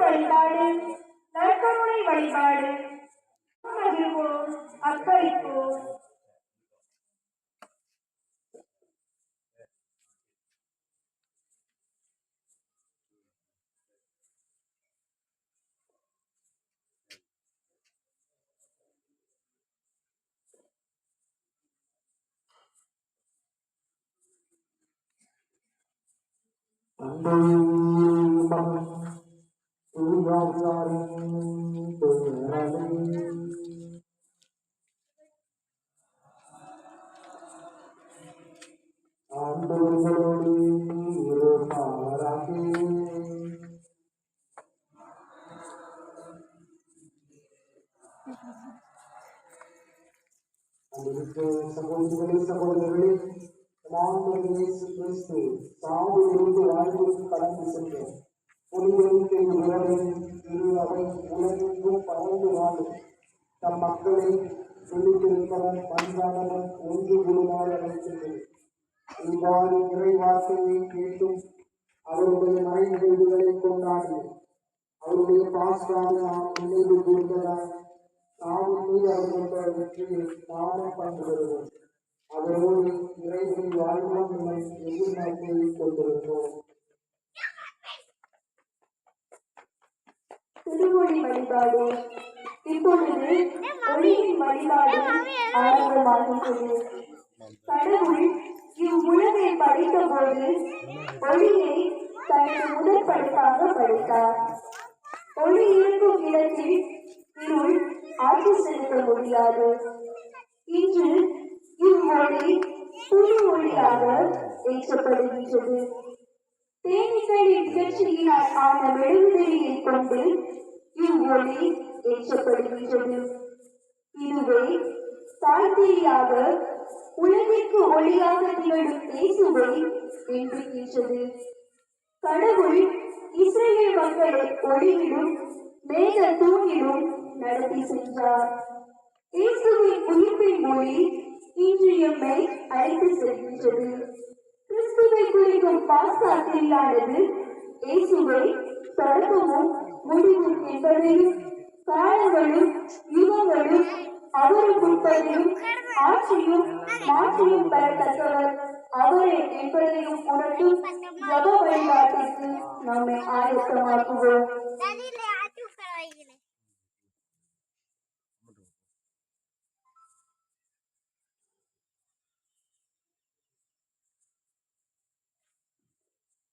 வழிபாடு நற்கருணை வழிபாடு மகிழ்வோம் அர்ப்பணிப்போம். சகோதரர்களே, இயேசு கிறிஸ்து சாவிலிருந்து வாழ்வுக்கு கடந்து சென்ற புனிதத்தை உலகின் திரு அவை உலகெங்கும் பறந்து வாழும் தம் மக்களை விழித்திருப்பவன் பண்பானவன் ஒன்று குழுமாறு அழைக்கின்றது. இவ்வாறு இறை வார்த்தையை கேட்டும் அவருடைய மறை நிகழ்வுகளை கொண்டாடி அவருடைய பாஸ்காவை நாம் நினைவு கூர்ந்ததால் நாமும் மீது அவர்களுடைய வெற்றியை நாமும் பங்கு பெறுவோம். அவரோடு இறைவன் வாழ்வான் நிலை எதிர்நோக்கியை கொண்டிருக்கிறோம். திருமொழி வழிபாடு. இப்பொழுது ஒளியின் வழிபாடு ஆரம்பமாகின்றது. கடவுள் இவ்வுலகை படைத்த போது ஒளியை தனது முதல் படைப்பாக படைத்தார். ஒளி இருக்கும் இடத்தில் இருள் ஆட்சி செலுத்த முடியாது. இன்று இவ்வொளி புது ஒளியாக ஏற்றப்படுகின்றது. தேனீக்களின் முயற்சியினால் ஆன மெழுகுதிரியை கொண்டு இவ்வொளி ஏற்றப்படுகின்றது. இதுவே தாய்த்திரியாக உலகிற்கு ஒளியாக திகழும் இயேசுவை எண்ணுகின்றது. கடவுள் இஸ்ரேல் மக்களை ஒளியிலும் மேக தூணிலும் நடத்தி சென்றார். இயேசுவின் உயிர்ப்பின் மொழி இன்று எம்மை அழைத்து செல்கின்றது. கிறிஸ்துவை குறிக்கும் பாஸ்கா திரியானது இயேசுவை தொடக்கமும் முடிவும் என்பதையும் காலங்களும் யுகங்களும் அவரும் உட்பதையும் ஆட்சியும் மாற்றியும் பெறத்தக்கவர் அவரே என்பதையும் உணர்த்தும் ஜப வழிபாட்டிற்கு நம்மை ஆயத்தமாக்குவோம்.